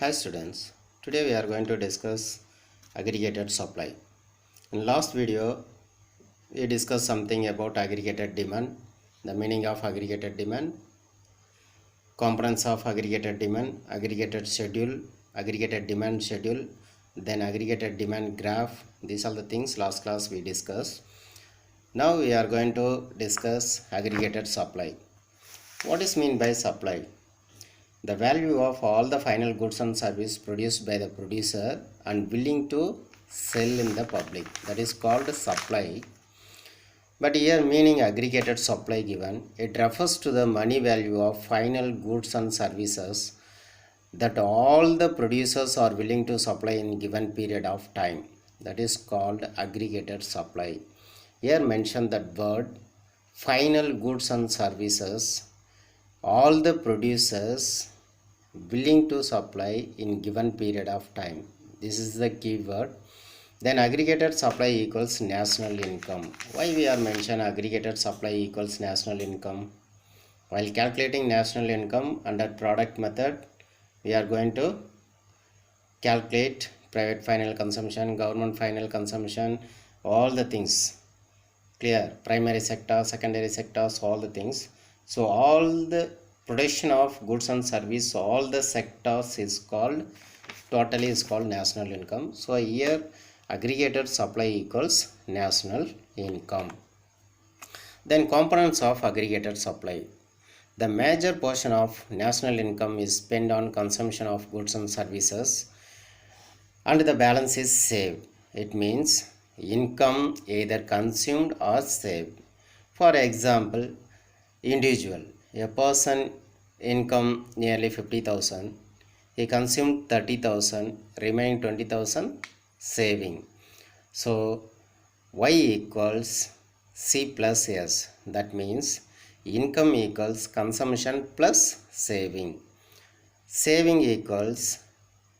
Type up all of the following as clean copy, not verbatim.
Hi students, today we are going to discuss aggregated supply. In last video, we discussed something about aggregated demand, the meaning of aggregated demand, components of aggregated demand, aggregated schedule, aggregated demand schedule, then aggregated demand graph. These are the things last class we discussed. Now we are going to discuss aggregated supply. What is mean by supply? The value of all the final goods and service produced by the producer and willing to sell in the public, that is called supply. But here meaning aggregated supply given, it refers to the money value of final goods and services that all the producers are willing to supply in given period of time, that is called aggregated supply. Here mention that word final goods and services all the producers willing to supply in given period of time. This is the keyword. Then aggregated supply equals national income. Why we are mention aggregated supply equals national income? While calculating national income under product method, we are going to calculate private final consumption, government final consumption, all the things. Clear? Primary sector, secondary sectors, all the things. So all the production of goods and service, all the sectors is called, totally is called national income. So here aggregated supply equals national income. Then components of aggregated supply. The major portion of national income is spent on consumption of goods and services and the balance is saved. It means income either consumed or saved. For example, individual, a person income nearly 50,000, he consumed 30,000, remaining 20,000 saving. So y equals c plus s, that means income equals consumption plus saving. Saving equals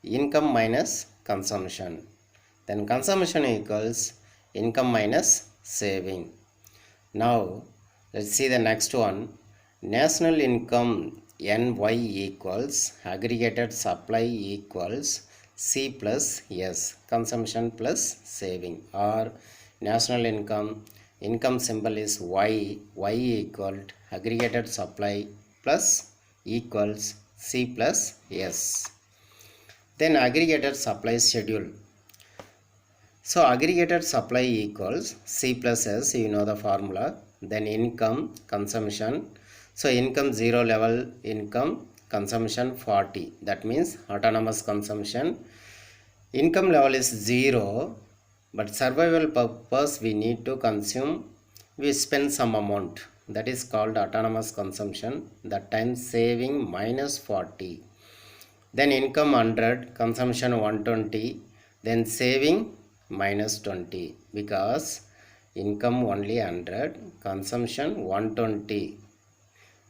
income minus consumption. Then consumption equals income minus saving. Now let's see the next one. National income NY equals aggregated supply equals C plus S, consumption plus saving, or national income symbol is Y equal aggregated supply plus equals C plus S. Then aggregated supply schedule. So aggregated supply equals C plus S, you know the formula. Then income, consumption. So income 0 level income, consumption 40. That means autonomous consumption. Income level is 0, but survival purpose we need to consume. We spend some amount. That is called autonomous consumption. That time saving minus 40. Then income 100, consumption 120. Then saving minus 20, because income only 100, consumption 120,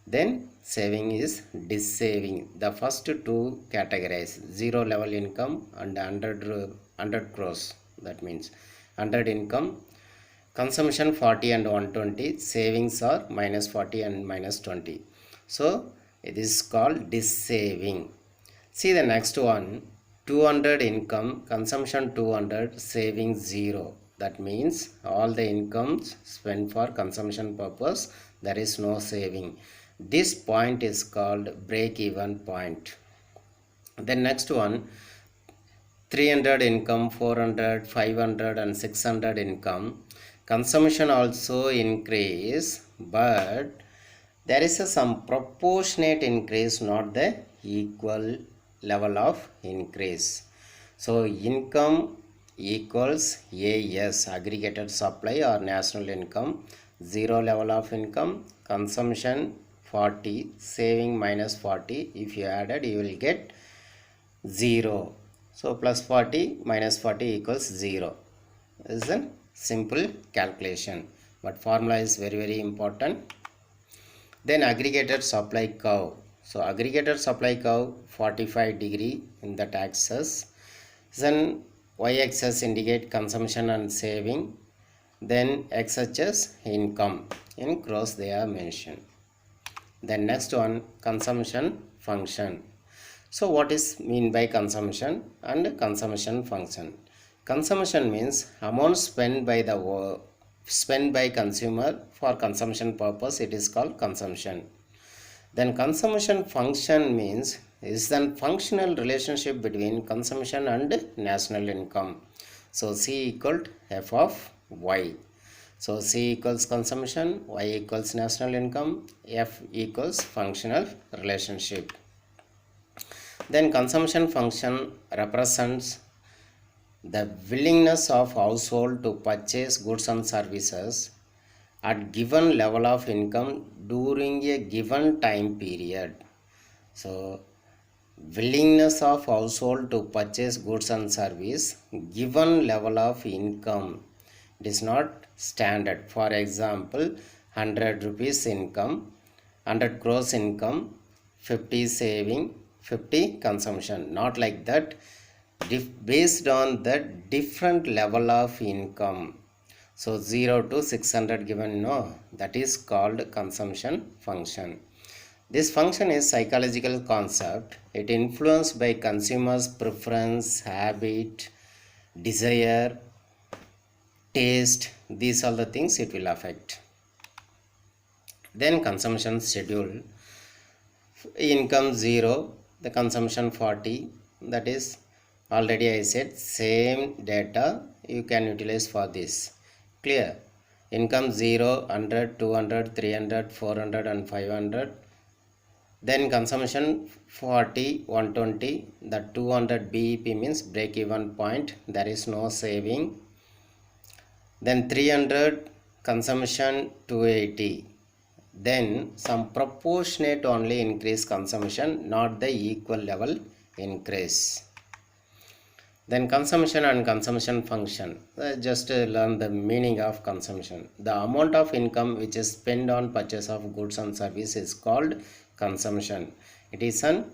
then saving is dissaving. The first two categories, 0 level income and 100 crores, that means 100 income, consumption 40 and 120, savings are minus 40 and minus 20. So it is called dissaving. See the next one. 200 income, consumption 200, saving 0. That means all the incomes spent for consumption purpose, there is no saving. This point is called break-even point. The next one, 300 income, 400, 500 and 600 income. Consumption also increase, but there is some proportionate increase, not the equal level of increase. So income equals AS, aggregated supply or national income. 0 level of income, consumption 40, saving minus 40. If you added, you will get 0. So plus 40 minus 40 equals 0. This is a simple calculation, but formula is very important. Then aggregated supply curve. So aggregated supply curve 45 degree in that axis. Then y-axis indicate consumption and saving. Then x-axis income. In cross they are mentioned. Then next one, consumption function. So what is mean by consumption and consumption function? Consumption means amount spent by consumer for consumption purpose, it is called consumption. Then consumption function means is the functional relationship between consumption and national income. So C equal to F of Y. So C equals consumption, Y equals national income, F equals functional relationship. Then consumption function represents the willingness of household to purchase goods and services at given level of income during a given time period. So willingness of household to purchase goods and service given level of income, it is not standard. For example, 100 rupees income, 100 crores income, 50 saving, 50 consumption, not like that. Based on the different level of income. So 0 to 600 given, no, that is called consumption function. This function is psychological concept. It influenced by consumers' preference, habit, desire, taste. These are the things it will affect. Then consumption schedule. Income 0, the consumption 40. That is already I said same data you can utilize for this. Clear? Income 0, 100, 200, 300, 400 and 500. Then consumption 40, 120. The 200 BEP means break even point. There is no saving. Then 300 consumption 280. Then some proportionate only increase consumption, not the equal level increase. Then consumption and consumption function. Just learn the meaning of consumption. The amount of income which is spent on purchase of goods and services is called consumption. It is a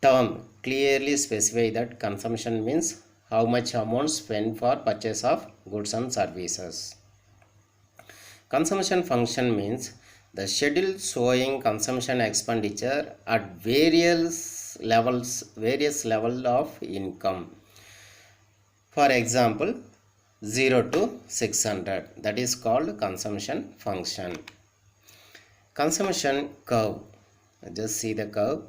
term clearly specify that consumption means how much amount spent for purchase of goods and services. Consumption function means the schedule showing consumption expenditure at various levels of income. For example, 0 to 600, that is called consumption function. Consumption curve, just see the curve.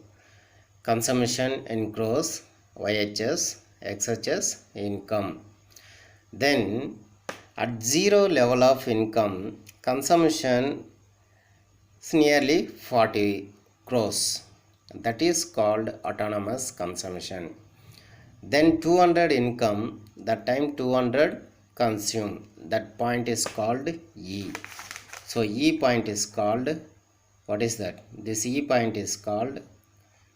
Consumption in crores, YHS, XHS, income. Then at 0 level of income, consumption is nearly 40 crores. That is called autonomous consumption. Then 200 income, that time 200 consume, that point is called E. So E point is called, what is that? This E point is called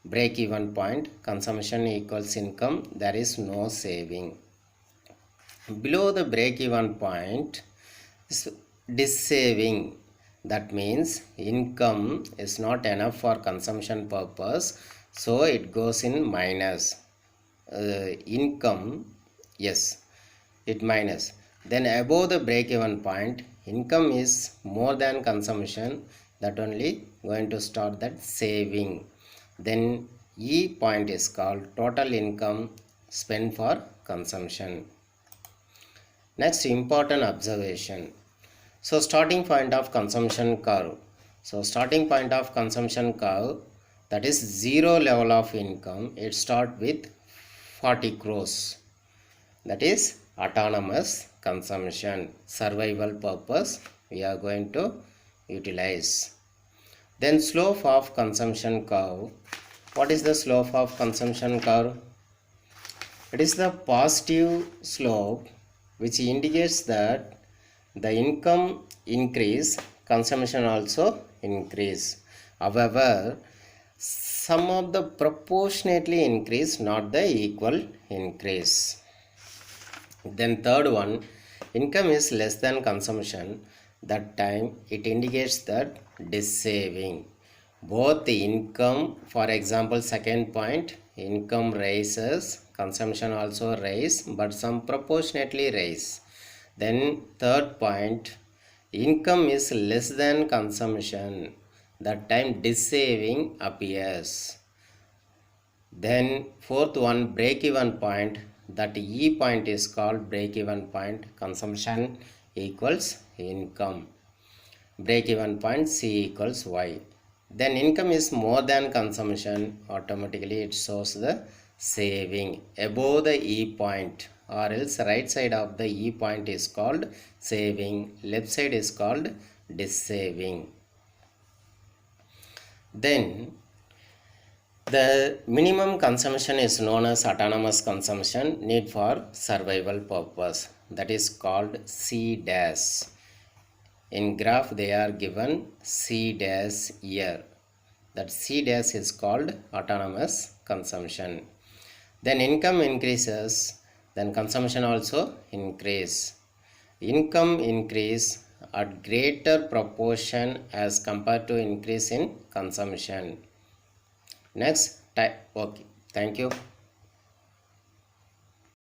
break even point. Consumption equals income, there is no saving. Below the break even point is dissaving. That means income is not enough for consumption purpose, so it goes in minus. Income, yes, it minus. Then above the break even point, income is more than consumption, that only going to start that saving. Then E point is called total income spent for consumption. Next important observation. So starting point of consumption curve. So starting point of consumption curve, that is 0 level of income, it start with 40 crores. That is autonomous consumption. Survival purpose we are going to utilize. Then slope of consumption curve. What is the slope of consumption curve? It is the positive slope which indicates that the income increase, consumption also increase. However, some of the proportionately increase, not the equal increase. Then third one, income is less than consumption, that time it indicates that dissaving. Both the income, for example, second point, income rises, consumption also rise, but some proportionately rise. Then third point, income is less than consumption, that time dissaving appears. Then fourth one, break even point. That E point is called break even point. Consumption equals income. Break even point C equals Y. Then income is more than consumption, automatically it shows the saving above the E point, or else right side of the E point is called saving, left side is called dissaving. Then the minimum consumption is known as autonomous consumption, need for survival purpose, that is called C dash. In graph they are given C dash here. That C dash is called autonomous consumption. Then income increases, then consumption also increase. Income increase at greater proportion as compared to increase in consumption. Next type. Okay, thank you.